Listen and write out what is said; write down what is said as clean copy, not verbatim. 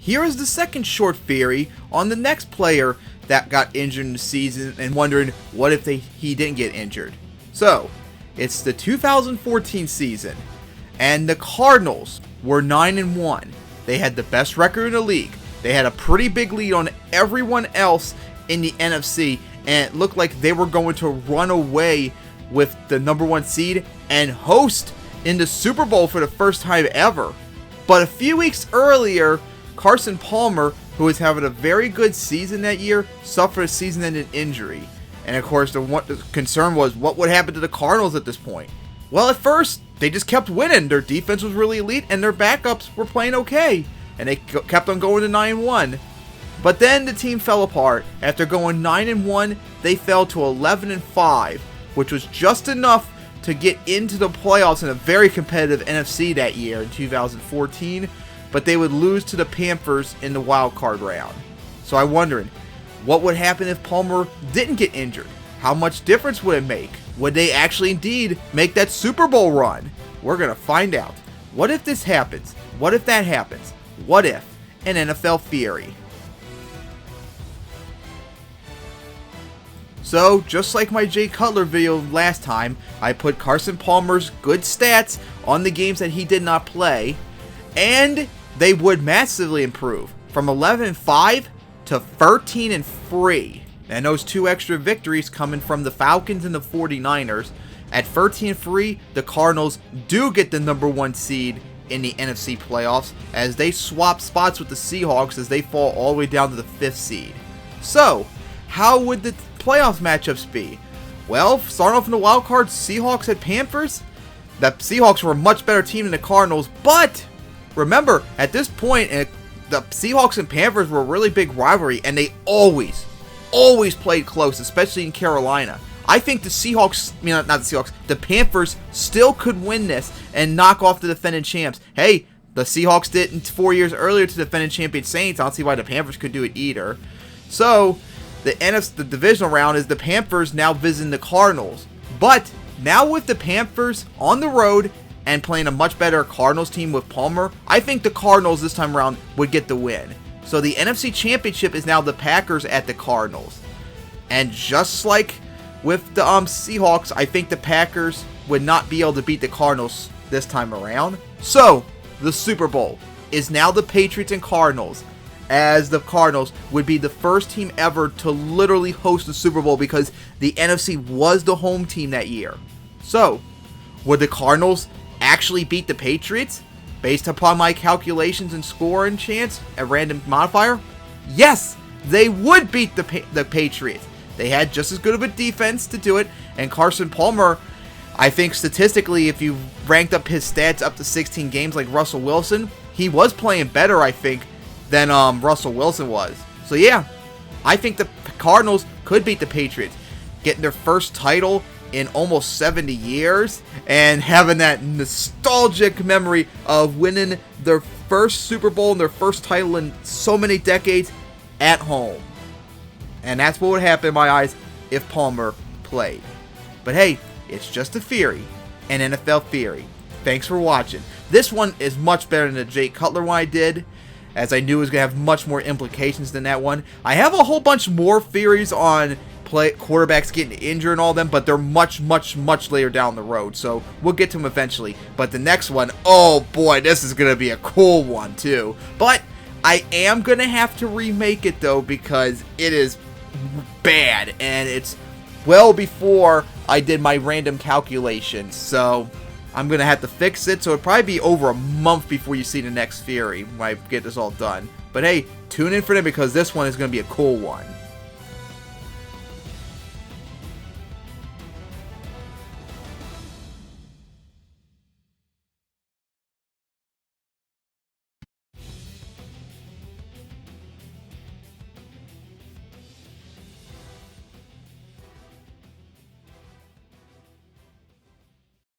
Here is the second short theory on the next player that got injured in the season and wondering what if he didn't get injured. So, it's the 2014 season, and the Cardinals were 9-1. They had the best record in the league. They had a pretty big lead on everyone else in the NFC, and it looked like they were going to run away with the number 1 seed and host in the Super Bowl for the first time ever. But a few weeks earlier, Carson Palmer, who was having a very good season that year, suffered a season-ending injury. And of course, the concern was what would happen to the Cardinals at this point. Well, at first, they just kept winning. Their defense was really elite, and their backups were playing okay. And they kept on going to 9-1. But then the team fell apart. After going 9-1, they fell to 11-5, which was just enough to get into the playoffs in a very competitive NFC that year in 2014. But they would lose to the Panthers in the Wildcard round. So I'm wondering, what would happen if Palmer didn't get injured? How much difference would it make? Would they actually indeed make that Super Bowl run? We're going to find out. What if this happens? What if that happens? What if? An NFL theory. So, just like my Jay Cutler video last time, I put Carson Palmer's good stats on the games that he did not play, and they would massively improve from 11-5 to 13-3. And those 2 extra victories coming from the Falcons and the 49ers. At 13-3, the Cardinals do get the number 1 seed in the NFC playoffs as they swap spots with the Seahawks as they fall all the way down to the 5th seed. So, how would the playoff matchups be? Well, starting off in the wild card, Seahawks at Panthers. The Seahawks were a much better team than the Cardinals, but remember, at this point, the Seahawks and Panthers were a really big rivalry, and they always played close, especially in Carolina. I think the Panthers still could win this and knock off the defending champs. Hey, the Seahawks did it 4 years earlier to the defending champion Saints. I don't see why the Panthers could do it either. So, the divisional round is the Panthers now visiting the Cardinals. But now with the Panthers on the road and playing a much better Cardinals team with Palmer, I think the Cardinals this time around would get the win. So the NFC Championship is now the Packers at the Cardinals. And just like with the Seahawks, I think the Packers would not be able to beat the Cardinals this time around. So, the Super Bowl is now the Patriots and Cardinals, as the Cardinals would be the first team ever to literally host the Super Bowl because the NFC was the home team that year. So, would the Cardinals actually beat the Patriots? Based upon my calculations and score and chance, a random modifier? Yes, they would beat the Patriots. They had just as good of a defense to do it, and Carson Palmer, I think statistically, if you ranked up his stats up to 16 games like Russell Wilson, he was playing better, I think, than Russell Wilson was. So yeah, I think the Cardinals could beat the Patriots, getting their first title in almost 70 years, and having that nostalgic memory of winning their first Super Bowl and their first title in so many decades at home. And that's what would happen in my eyes if Palmer played. But hey, it's just a theory, an NFL theory. Thanks for watching. This one is much better than the Jay Cutler one I did, as I knew it was going to have much more implications than that one. I have a whole bunch more theories on quarterbacks getting injured and all them, but they're much later down the road, so we'll get to them eventually. But the next one, oh boy, this is going to be a cool one too. But I am going to have to remake it though, because it is bad, and it's well before I did my random calculations, so I'm going to have to fix it. So it'll probably be over a month before you see the next theory when I get this all done. But hey, tune in for them because this one is going to be a cool one.